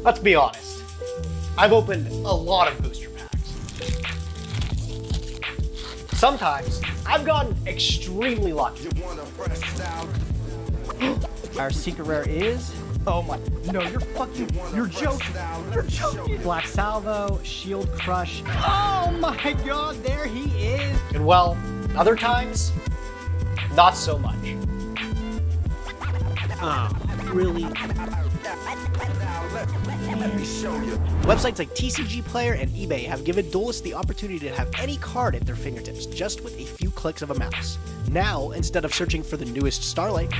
Let's be honest, I've opened a lot of booster packs. Sometimes I've gotten extremely lucky. Our secret rare is, oh my, no, you're joking. Black Salvo, Shield Crush. Oh my God, there he is. And well, other times, not so much. Oh, really? Websites like TCG Player and eBay have given duelists the opportunity to have any card at their fingertips just with a few clicks of a mouse. Now, instead of searching for the newest Starlight,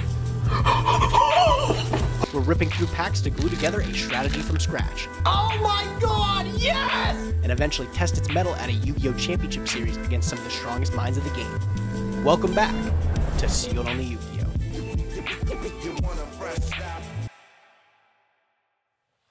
we're ripping through packs to glue together a strategy from scratch. Oh my God, yes! And eventually test its mettle at a Yu-Gi-Oh! Championship Series against some of the strongest minds of the game. Welcome back to Sealed on the Yu-Gi-Oh!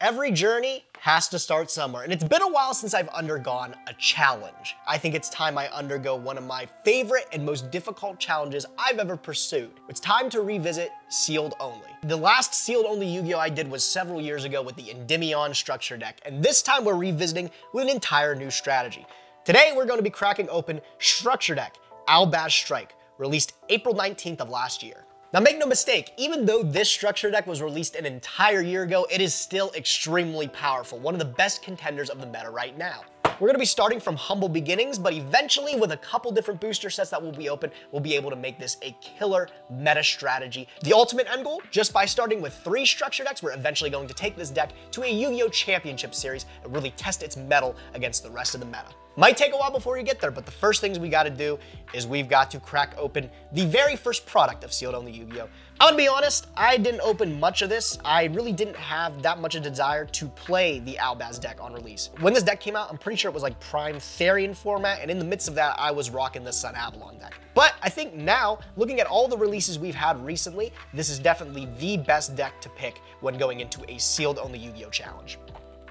Every journey has to start somewhere, and it's been a while since I've undergone a challenge. I think it's time I undergo one of my favorite and most difficult challenges I've ever pursued. It's time to revisit Sealed Only. The last Sealed Only Yu-Gi-Oh! I did was several years ago with the Endymion Structure Deck, and this time we're revisiting with an entire new strategy. Today we're going to be cracking open Structure Deck Albaz Strike, released April 19th of last year. Now make no mistake, even though this structure deck was released an entire year ago, it is still extremely powerful, one of the best contenders of the meta right now. We're gonna be starting from humble beginnings, but eventually with a couple different booster sets that will be open, we'll be able to make this a killer meta strategy. The ultimate end goal, just by starting with 3 structure decks, we're eventually going to take this deck to a Yu-Gi-Oh! Championship Series and really test its mettle against the rest of the meta. Might take a while before we get there, but the first things we gotta do is we've got to crack open the very first product of Sealed Only Yu-Gi-Oh! I'm gonna be honest, I didn't open much of this. I really didn't have that much of a desire to play the Albaz deck on release. When this deck came out, I'm pretty sure it was like Prime Therian format, and in the midst of that, I was rocking the Sun Avalon deck. But I think now, looking at all the releases we've had recently, this is definitely the best deck to pick when going into a Sealed Only Yu-Gi-Oh! Challenge.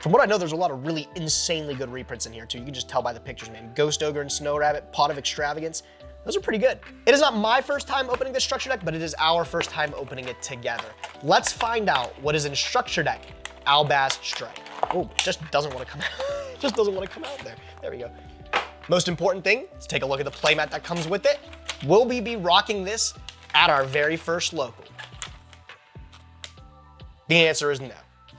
From what I know, there's a lot of really insanely good reprints in here too. You can just tell by the pictures, man. Ghost Ogre and Snow Rabbit, Pot of Extravagance. Those are pretty good. It is not my first time opening this structure deck, but it is our first time opening it together. Let's find out what is in Structure Deck Albaz Strike. Oh, just doesn't want to come out. Just doesn't want to come out there. There we go. Most important thing, let's take a look at the playmat that comes with it. Will we be rocking this at our very first local? The answer is no.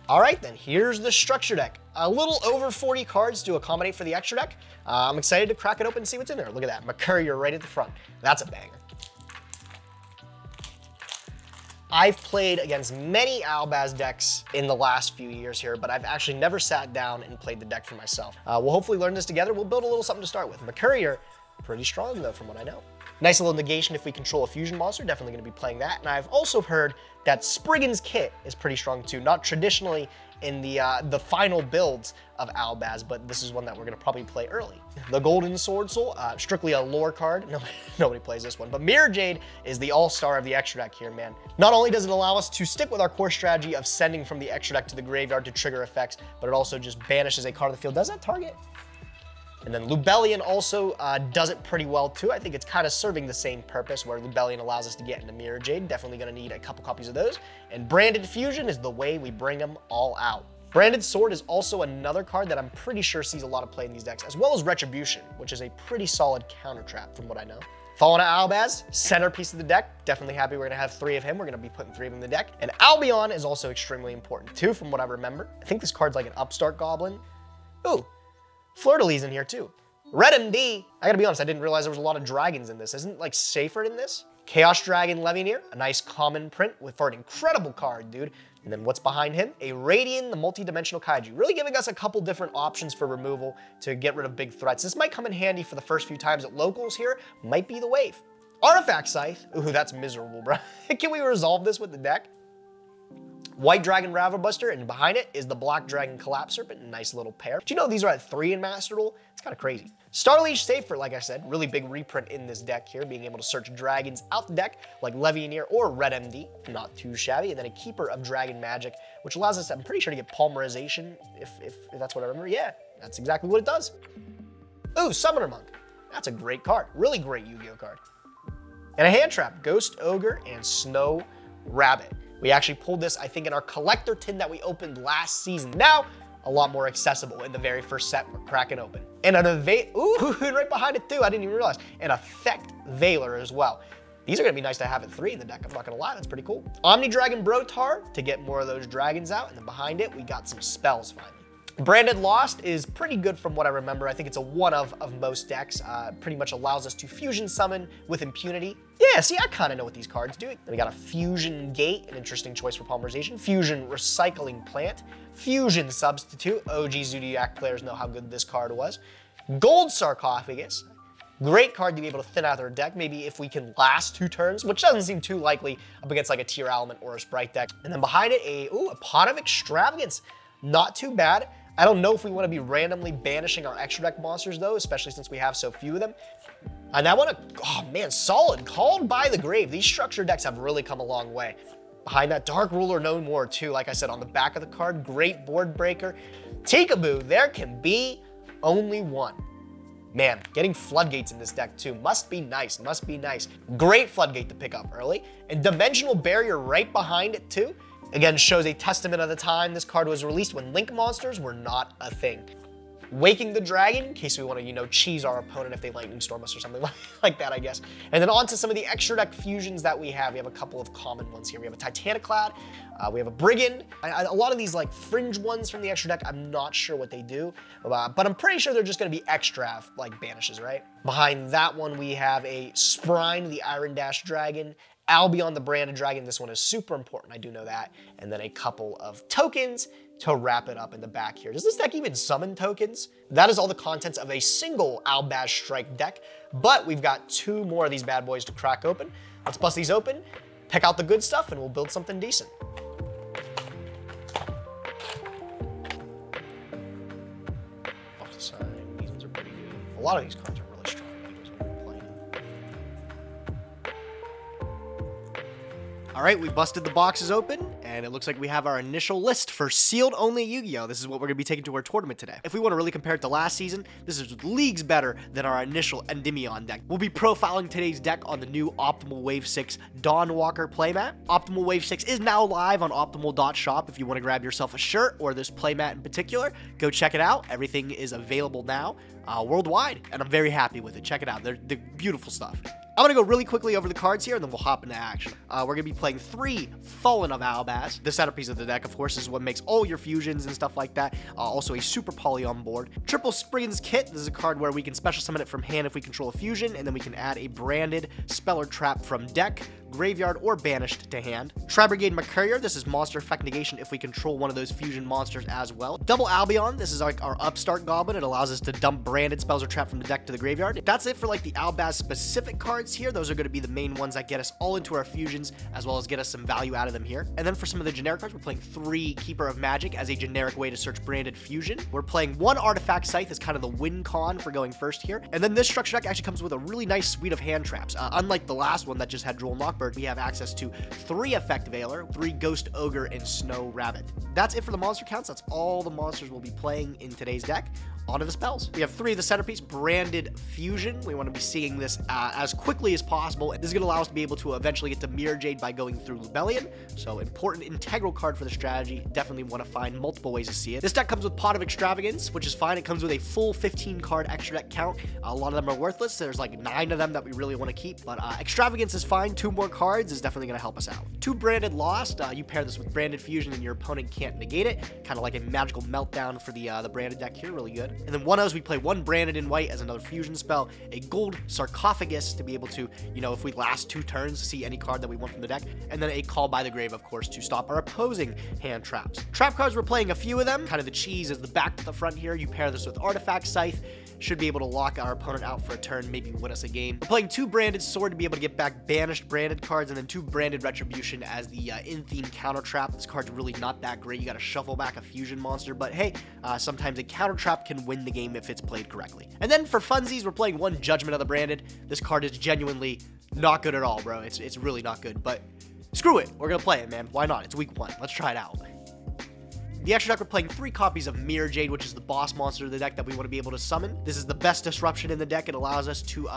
All right, then here's the structure deck. A little over 40 cards to accommodate for the extra deck. I'm excited to crack it open and see what's in there. Look at that, Mercurier right at the front. That's a banger. I've played against many Albaz decks in the last few years here, but I've actually never sat down and played the deck for myself. We'll hopefully learn this together. We'll build a little something to start with. Mercurier, pretty strong though, from what I know. Nice little negation if we control a fusion monster, definitely gonna be playing that. And I've also heard that Spriggan's Kit is pretty strong too. Not traditionally in the final builds of Albaz, but this is one that we're gonna probably play early. The Golden Sword Soul, strictly a lore card. Nobody plays this one, but Mirror Jade is the all-star of the extra deck here, man. Not only does it allow us to stick with our core strategy of sending from the extra deck to the graveyard to trigger effects, but it also just banishes a card of the field. Does that target? And then Lubellion also does it pretty well too. I think it's kind of serving the same purpose where Lubellion allows us to get into Mirror Jade. Definitely gonna need a couple copies of those. And Branded Fusion is the way we bring them all out. Branded Sword is also another card that I'm pretty sure sees a lot of play in these decks, as well as Retribution, which is a pretty solid counter trap from what I know. Following Albaz, centerpiece of the deck. Definitely happy we're gonna have 3 of him. We're gonna be putting 3 of them in the deck. And Albion is also extremely important too, from what I remember. I think this card's like an upstart goblin. Ooh. Fleur-de-Lis in here too. Red MD, I gotta be honest, I didn't realize there was a lot of dragons in this. Isn't like safer in this? Chaos Dragon Levineer, a nice common print for an incredible card, dude. And then what's behind him? A Radiant, the multi-dimensional kaiju. Really giving us a couple different options for removal to get rid of big threats. This might come in handy for the first few times at locals here. Might be the wave. Artifact Scythe. Ooh, that's miserable, bro. Can we resolve this with the deck? White Dragon Ravelbuster, and behind it is the Black Dragon Collapse Serpent. Nice little pair. Do you know these are at 3 in Master Duel? It's kind of crazy. Starliege Safer, like I said, really big reprint in this deck here, being able to search dragons out the deck, like Levianeer or Red MD, not too shabby, and then a Keeper of Dragon Magic, which allows us, I'm pretty sure, to get Polymerization, if that's what I remember. Yeah, that's exactly what it does. Ooh, Summoner Monk. That's a great card. Really great Yu-Gi-Oh card. And a hand trap, Ghost Ogre and Snow Rabbit. We actually pulled this, I think, in our collector tin that we opened last season. Now, a lot more accessible in the very first set we're cracking open. And an ooh, right behind it too, I didn't even realize. An Effect Veiler as well. These are gonna be nice to have at 3 in the deck, I'm not gonna lie, that's pretty cool. Omni Dragon Brotar to get more of those dragons out, and then behind it, we got some spells finally. Branded Lost is pretty good from what I remember. I think it's a one of most decks. Pretty much allows us to fusion summon with impunity. Yeah, see, I kind of know what these cards do. Then we got a Fusion Gate, an interesting choice for polymerization. Fusion Recycling Plant. Fusion Substitute. OG Zodiac players know how good this card was. Gold Sarcophagus. Great card to be able to thin out their deck, maybe if we can last 2 turns, which doesn't seem too likely up against like a Tier Element or a Sprite deck. And then behind it, a Pot of Extravagance. Not too bad. I don't know if we want to be randomly banishing our extra deck monsters though, especially since we have so few of them. And I want to, oh man, solid. Called by the Grave. These structure decks have really come a long way. Behind that, Dark Ruler No More too, like I said, on the back of the card, great board breaker. Tikaboo, there can be only one. Man, getting Floodgates in this deck too must be nice, must be nice. Great Floodgate to pick up early. And Dimensional Barrier right behind it too. Again, shows a testament of the time this card was released when Link monsters were not a thing. Waking the Dragon, in case we want to, cheese our opponent if they Lightning Storm us or something like that, I guess. And then on to some of the extra deck fusions that we have. We have a couple of common ones here. We have a Titaniclad, we have a Brigand. A lot of these like fringe ones from the extra deck, I'm not sure what they do, but I'm pretty sure they're just going to be extra like banishes, right? Behind that one, we have a Sprine, the Iron Dash Dragon, Albion, the Branded Dragon. This one is super important, I do know that. And then a couple of tokens to wrap it up in the back here. Does this deck even summon tokens? That is all the contents of a single Albaz Strike deck, but we've got 2 more of these bad boys to crack open. Let's bust these open, pick out the good stuff, and we'll build something decent. Off the side, these ones are pretty good. A lot of these cards are really strong. All right, we busted the boxes open, and it looks like we have our initial list for sealed only Yu-Gi-Oh! This is what we're gonna be taking to our tournament today. If we want to really compare it to last season, this is leagues better than our initial Endymion deck. We'll be profiling today's deck on the new Optimal Wave 6 Dawnwalker playmat. Optimal Wave 6 is now live on optimal.shop. If you want to grab yourself a shirt or this playmat in particular, go check it out. Everything is available now worldwide, and I'm very happy with it. Check it out. They're beautiful stuff. I'm going to go really quickly over the cards here, and then we'll hop into action. We're going to be playing 3 Fallen of Albaz. The centerpiece of the deck, of course, is what makes all your fusions and stuff like that. Also a Super Poly on board. Triple Spriggan's Kit. This is a card where we can special summon it from hand if we control a fusion, and then we can add a branded spell or trap from deck, graveyard, or banished to hand. Tri-Brigade Mercurier. This is monster effect negation if we control one of those fusion monsters as well. Double Albion. This is like our upstart goblin. It allows us to dump branded spells or trap from the deck to the graveyard. That's it for like the Albaz specific cards here. Those are going to be the main ones that get us all into our fusions, as well as get us some value out of them here. And then for some of the generic cards, we're playing 3 Keeper of Magic as a generic way to search branded fusion. We're playing 1 Artifact Scythe as kind of the win con for going first here. And then this structure deck actually comes with a really nice suite of hand traps. Unlike the last one that just had Droll Knockbird, we have access to 3 Effect Veiler, 3 Ghost Ogre, and Snow Rabbit. That's it for the monster counts. That's all the monsters we'll be playing in today's deck. On to the spells. We have 3 of the centerpiece, Branded Fusion. We want to be seeing this as quickly as possible. This is going to allow us to be able to eventually get to Mirror Jade by going through Lubellion. So important, integral card for the strategy. Definitely want to find multiple ways to see it. This deck comes with Pot of Extravagance, which is fine. It comes with a full 15 card extra deck count. A lot of them are worthless. There's like 9 of them that we really want to keep, but Extravagance is fine. 2 more cards is definitely going to help us out. 2 Branded Lost. You pair this with Branded Fusion and your opponent can't negate it. Kind of like a magical meltdown for the Branded deck here. Really good. And then 1-0s, we play 1 Branded in white as another fusion spell, a Gold Sarcophagus to be able to, if we last 2 turns, see any card that we want from the deck, and then a Call by the Grave, of course, to stop our opposing hand traps. Trap cards, we're playing a few of them. Kind of the cheese is the back to the front here. You pair this with Artifact Scythe. Should be able to lock our opponent out for a turn, maybe win us a game. We're playing 2 Branded Sword to be able to get back banished branded cards, and then 2 Branded Retribution as the in-theme counter trap. This card's really not that great. You got to shuffle back a fusion monster, but hey, sometimes a counter trap can win the game if it's played correctly. And then for funsies, we're playing 1 Judgment of the Branded. This card is genuinely not good at all, bro. It's really not good, but screw it. We're gonna play it, man. Why not? It's week 1. Let's try it out. The extra deck, we're playing 3 copies of Mirror Jade, which is the boss monster of the deck that we want to be able to summon. This is the best disruption in the deck. It allows us to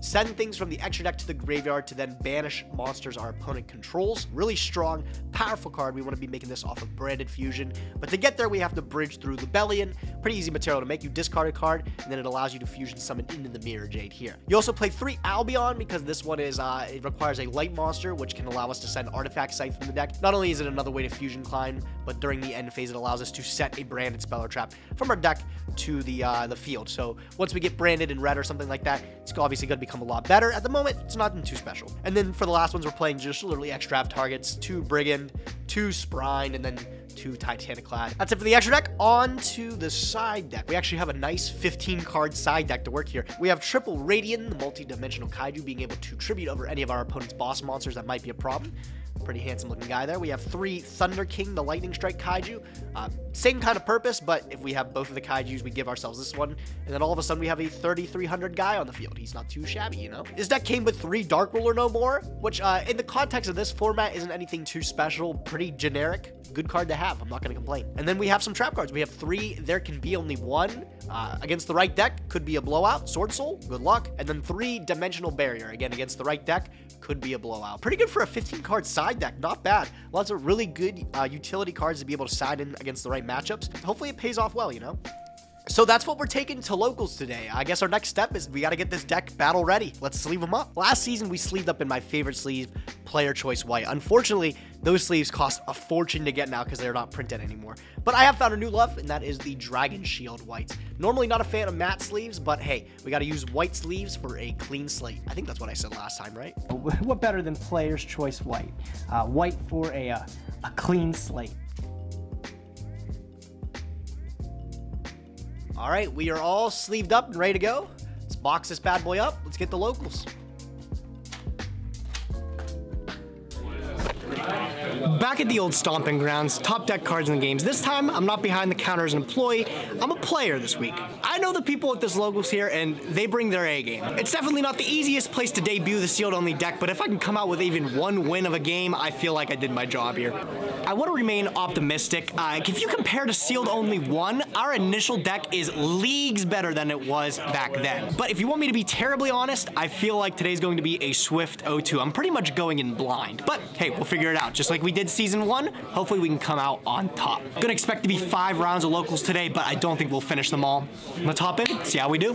send things from the extra deck to the graveyard to then banish monsters our opponent controls. Really strong, powerful card. We want to be making this off of Branded Fusion, but to get there, we have to bridge through Lebellion. Pretty easy material to make. You discard a card, and then it allows you to fusion summon into the Mirror Jade here. You also play 3 Albion, because this one is, it requires a light monster, which can allow us to send Artifact Scythe from the deck. Not only is it another way to fusion climb, but during the end phase, it allows us to set a branded spell or trap from our deck to the field. So once we get branded in red or something like that, it's obviously going to become a lot better. At the moment, it's nothing too special. And then for the last ones, we're playing just literally extra targets, 2 Brigand, 2 Sprine, and then 2 Titaniclad. That's it for the extra deck. On to the side deck. We actually have a nice 15-card side deck to work here. We have triple Radiant, the multi-dimensional kaiju, being able to tribute over any of our opponent's boss monsters that might be a problem. Pretty handsome looking guy there. We have 3 Thunder King, the Lightning Strike Kaiju. Same kind of purpose, but if we have both of the Kaijus, we give ourselves this one. And then all of a sudden we have a 3,300 guy on the field. He's not too shabby, you know? This deck came with 3 Dark Ruler No More, which in the context of this format isn't anything too special. Pretty generic. Good card to have. I'm not going to complain. And then we have some trap cards. We have 3 There Can Be Only One. Against the right deck, could be a blowout. Sword Soul, good luck. And then 3 Dimensional Barrier. Again, against the right deck, could be a blowout. Pretty good for a 15-card side deck. Not bad. Lots of really good utility cards to be able to side in against the right matchups. Hopefully it pays off well, you know? So that's what we're taking to locals today. I guess our next step is we got to get this deck battle ready. Let's sleeve them up. Last season, we sleeved up in my favorite sleeve, Player Choice White. Unfortunately, those sleeves cost a fortune to get now because they're not printed anymore. But I have found a new love, and that is the Dragon Shield Whites. Normally not a fan of matte sleeves, but hey, we got to use white sleeves for a clean slate. I think that's what I said last time, right? What better than Player's Choice White? White for a clean slate. All right, we are all sleeved up and ready to go. Let's box this bad boy up. Let's get the locals. Back at the old stomping grounds, top deck cards in the games. This time, I'm not behind the counter as an employee. I'm a player this week. I know the people at this locals here, and they bring their A game. It's definitely not the easiest place to debut the sealed only deck, but if I can come out with even 1 win of a game, I feel like I did my job here. I want to remain optimistic. If you compare to sealed only 1, our initial deck is leagues better than it was back then. But if you want me to be terribly honest, I feel like today's going to be a swift 0-2. I'm pretty much going in blind. But hey, we'll figure it out. Just like we did season 1, hopefully we can come out on top. Gonna expect to be 5 rounds of locals today, but I don't think we'll finish them all. Let's hop in, see how we do.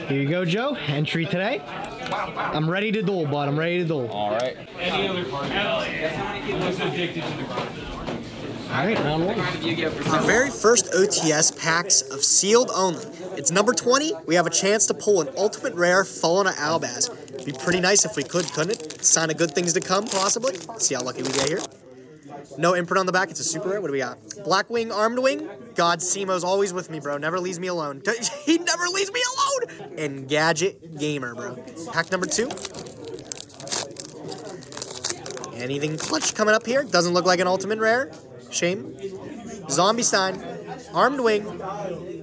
Here you go, Joe. Entry today. I'm ready to duel, bud. I'm ready to duel. All right. Any other card? Who's addicted to the card? All right, round 1. The very first OTS packs of sealed only. It's number 20. We have a chance to pull an ultimate rare Fallen Albaz. Be pretty nice if we could, couldn't it? Sign of good things to come, possibly. Let's see how lucky we get here. No imprint on the back. It's a super rare. What do we got? Blackwing, Armed Wing. God, Simo's always with me, bro. Never leaves me alone. He never leaves me alone. And Gadget Gamer, bro. Pack number 2. Anything clutch coming up here? Doesn't look like an ultimate rare. Shame. Zombie Stein. Armed Wing.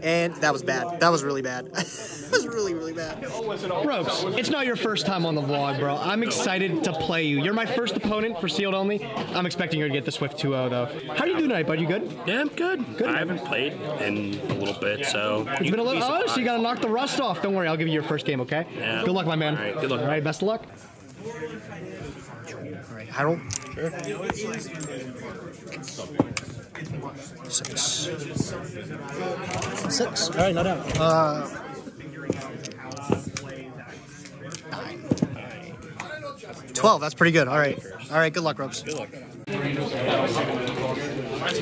And that was bad. That was really bad. That was really, really bad. Ropes, it's not your first time on the vlog, bro. I'm excited to play you. You're my first opponent for sealed only. I'm expecting you to get the Swift 2-0, though. How do you do tonight, bud? You good? Yeah, I'm good. I haven't played in a little bit, so... It's been a little... Oh, so you gotta knock the rust off. Don't worry, I'll give you your first game, okay? Yeah. Good luck, my man. All right, good luck. All right, best of luck. All right, Harold. Sure. 6. 6. All right, no doubt. 9. 12. That's pretty good. All right. All right. Good luck, Ropes. Good luck.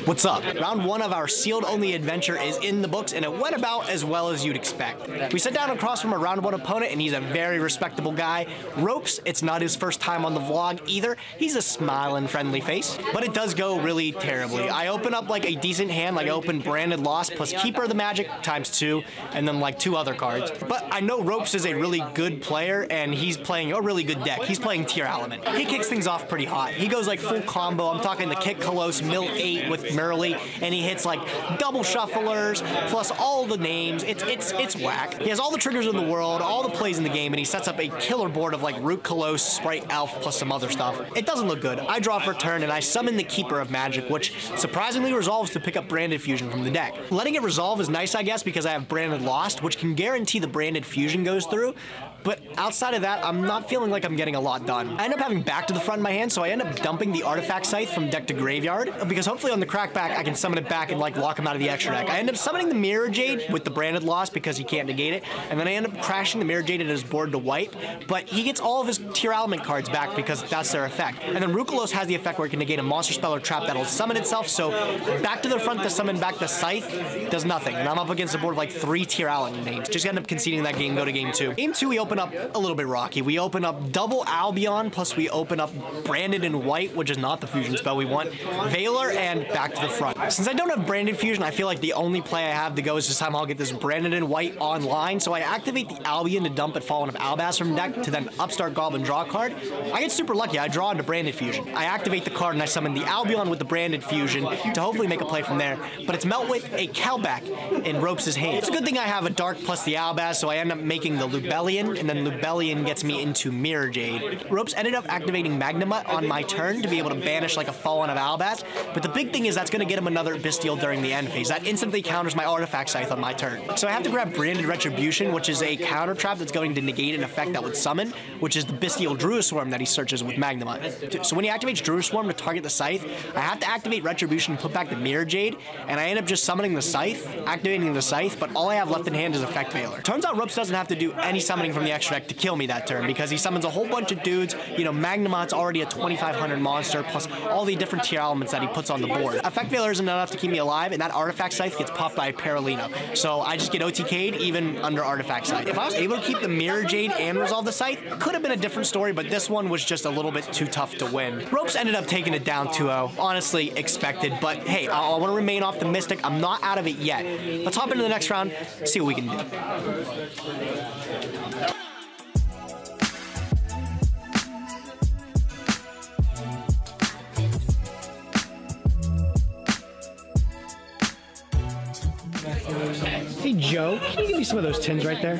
What's up? Round 1 of our sealed only adventure is in the books, and it went about as well as you'd expect. We sat down across from a round 1 opponent, and he's a very respectable guy. Ropes, it's not his first time on the vlog either. He's a smiling, friendly face, but it does go really terribly. I open up like a decent hand, like I open Branded Lost plus Keeper of the Magic ×2, and then like 2 other cards. But I know Ropes is a really good player, and he's playing a really good deck. He's playing Tier Element. He kicks things off pretty hot. He goes like full combo. I'm talking the Kick Colossus, Mill 8 with with Merrily, and he hits like double shufflers, plus all the names. It's whack. He has all the triggers in the world, all the plays in the game, and he sets up a killer board of like Root, Kolos, Sprite, Elf, plus some other stuff. It doesn't look good. I draw for a turn, and I summon the Keeper of Magic, which surprisingly resolves to pick up Branded Fusion from the deck. Letting it resolve is nice, I guess, because I have Branded Lost, which can guarantee the Branded Fusion goes through, but outside of that, I'm not feeling like I'm getting a lot done. I end up having Back to the Front in my hand, so I end up dumping the Artifact Scythe from deck to graveyard, because hopefully on the crackback, I can summon it back and like lock him out of the extra deck. I end up summoning the Mirror Jade with the Branded Lost because he can't negate it, and then I end up crashing the Mirror Jade at his board to wipe, but he gets all of his Tier Element cards back because that's their effect. And then Rukalos has the effect where it can negate a monster spell or trap that'll summon itself, so Back to the Front to summon back the Scythe does nothing, and I'm up against a board of like 3 Tier Element names. Just end up conceding that game, go to game 2. Game 2, we open up a little bit rocky. We open up double Albion, plus we open up Branded in White, which is not the fusion spell we want, Veiler, and Back to the Front. Since I don't have Branded Fusion, I feel like the only play I have to go is this time I'll get this Branded in White online, so I activate the Albion to dump at Fallen of Albaz from deck to then Upstart Goblin draw a card. I get super lucky. I draw into Branded Fusion. I activate the card and I summon the Albion with the Branded Fusion to hopefully make a play from there, but it's met with a Cowback in Ropes' hand. It's a good thing I have a Dark plus the Albaz, so I end up making the Lubellion, and then Lubellion gets me into Mirror Jade. Ropes ended up activating Magnamut on my turn to be able to banish like a Fallen of Albaz, but the big thing is that's going to get him another Bestial during the end phase. That instantly counters my Artifact Scythe on my turn. So I have to grab Branded Retribution, which is a counter trap that's going to negate an effect that would summon, which is the Bestial Druiswarm that he searches with Magnamut. So when he activates Druiswarm to target the Scythe, I have to activate Retribution and put back the Mirror Jade, and I end up just summoning the Scythe, activating the Scythe, but all I have left in hand is Effect Veiler. Turns out Ropes doesn't have to do any summoning from the extra deck to kill me that turn, because he summons a whole bunch of dudes. You know, Magnamut's already a 2500 monster, plus all the different tier elements that he puts on the board. Effect Veiler isn't enough to keep me alive, and that Artifact Scythe gets popped by a Paralino. So I just get OTK'd even under Artifact Scythe. If I was able to keep the Mirror Jade and resolve the Scythe, could have been a different story, but this one was just a little bit too tough to win. Ropes ended up taking it down 2-0. Honestly, expected, but hey, I want to remain optimistic. I'm not out of it yet. Let's hop into the next round, see what we can do. Hey Joe, can you give me some of those tins right there?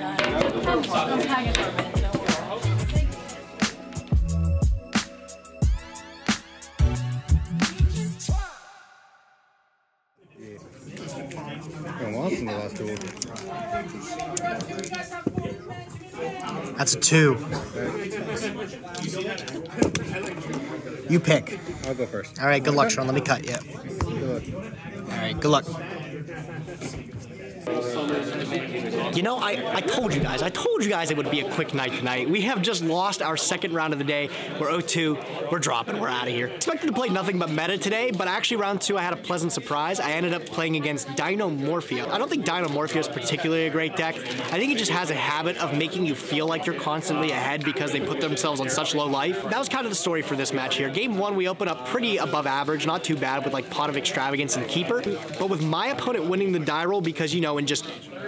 That's a 2. You pick. I'll go first. All right, good luck, Sean. Let me cut you. All right, good luck. You know, I told you guys it would be a quick night tonight. We have just lost our second round of the day. We're 0-2. We're dropping. We're out of here. Expected to play nothing but meta today, but actually round 2 I had a pleasant surprise. I ended up playing against Dinomorphia. I don't think Dinomorphia is particularly a great deck. I think it just has a habit of making you feel like you're constantly ahead because they put themselves on such low life. That was kind of the story for this match here. Game 1, we open up pretty above average, not too bad with like Pot of Extravagance and Keeper, but with my opponent winning the die roll because, you know, in just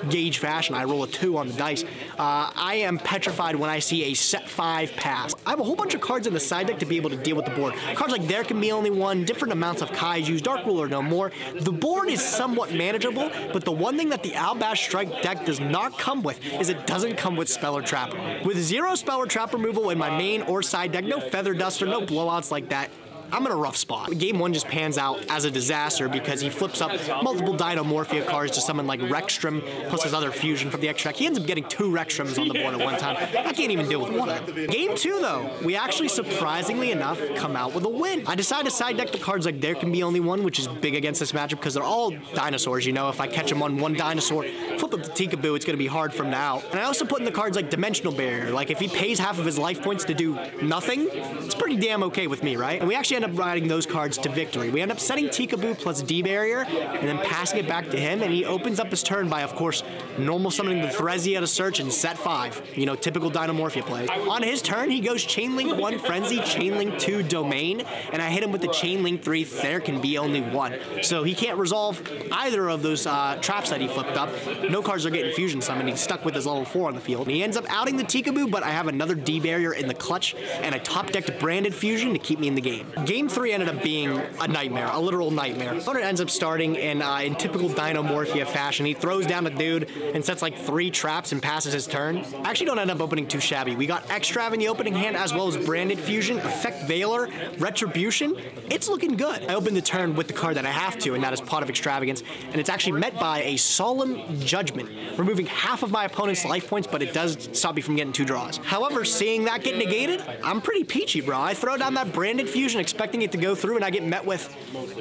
gauge fashion, I roll a 2 on the dice. I am petrified when I see a set 5 pass. I have a whole bunch of cards in the side deck to be able to deal with the board. Cards like There Can Be Only One, different amounts of Kaijus, Dark Ruler no more. The board is somewhat manageable, but the one thing that the Albaz Strike deck does not come with is it doesn't come with Spell or Trap. With 0 Spell or Trap removal in my main or side deck, no Feather Duster, no blowouts like that, I'm in a rough spot. Game 1 just pans out as a disaster because he flips up multiple Dinomorphia cards to summon like Rexstrom plus his other fusion from the extra deck. He ends up getting 2 Rexstroms on the board at one time. I can't even deal with one of them. Game 2 though, we actually surprisingly enough come out with a win. I decided to side deck the cards like There Can Be Only One, which is big against this matchup because they're all dinosaurs. You know, if I catch him on one dinosaur, flip up the Tikaboo, it's going to be hard for him to out. And I also put in the cards like Dimensional Barrier. Like if he pays half of his life points to do nothing, it's pretty damn okay with me, right? And we actually end up riding those cards to victory. We end up setting Tikaboo plus D-Barrier and then passing it back to him, and he opens up his turn by, of course, normal summoning the Threzia to search and set 5. You know, typical Dinomorphia plays. On his turn, he goes Chainlink 1 Frenzy, Chainlink 2 Domain, and I hit him with the Chainlink 3 There Can Be Only One. So he can't resolve either of those traps that he flipped up. No cards are getting fusion summoned. He's stuck with his level 4 on the field. And he ends up outing the Tikaboo, but I have another D-Barrier in the clutch, and I top-decked Branded Fusion to keep me in the game. Game 3 ended up being a nightmare, a literal nightmare. Opponent ends up starting in typical Dinomorphia fashion. He throws down a dude and sets like 3 traps and passes his turn. I actually don't end up opening too shabby. We got Extrav in the opening hand as well as Branded Fusion, Effect Veiler, Retribution. It's looking good. I opened the turn with the card that I have to, and that is Pot of Extravagance, and it's actually met by a Solemn Judgment, removing half of my opponent's life points, but it does stop me from getting 2 draws. However, seeing that get negated, I'm pretty peachy, bro. I throw down that Branded Fusion expecting it to go through, and I get met with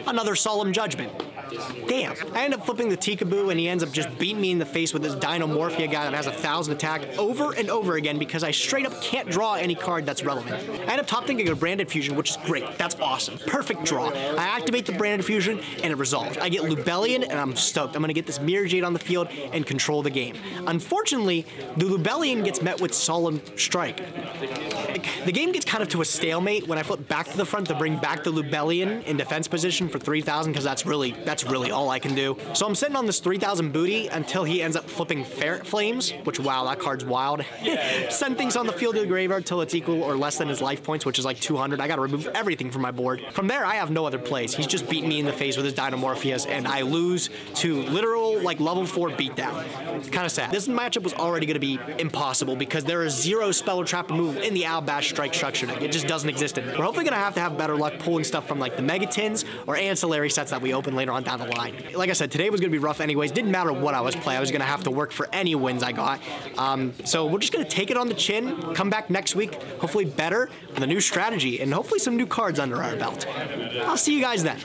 another Solemn Judgment. Damn. I end up flipping the Tikaboo, and he ends up just beating me in the face with this Dinomorphia guy that has 1,000 attack over and over again because I straight up can't draw any card that's relevant. I end up top thinking a Branded Fusion, which is great. That's awesome. Perfect draw. I activate the Branded Fusion, and it resolves. I get Lubellion, and I'm stoked. I'm going to get this Mirror Jade on the field and control the game. Unfortunately, the Lubellion gets met with Solemn Strike. The game gets kind of to a stalemate when I flip back to the front to bring back the Lubellion in defense position for 3,000 because that's really all I can do. So I'm sitting on this 3,000 booty until he ends up flipping Ferret Flames, which, wow, that card's wild. Send things on the field to the graveyard till it's equal or less than his life points, which is like 200. I gotta remove everything from my board. From there, I have no other plays. He's just beating me in the face with his Dinomorphias, and I lose to literal, like, level 4 beatdown. It's kind of sad. This matchup was already gonna be impossible because there is 0 spell or trap removal in the Albaz Strike structure deck. It just doesn't exist in it. We're hopefully gonna have better luck pulling stuff from like the Megatins or ancillary sets that we open later on down the line. Like I said, today was gonna be rough anyways. Didn't matter what I was playing. I was gonna have to work for any wins I got. So we're just gonna take it on the chin, come back next week, hopefully better with a new strategy and hopefully some new cards under our belt. I'll see you guys then.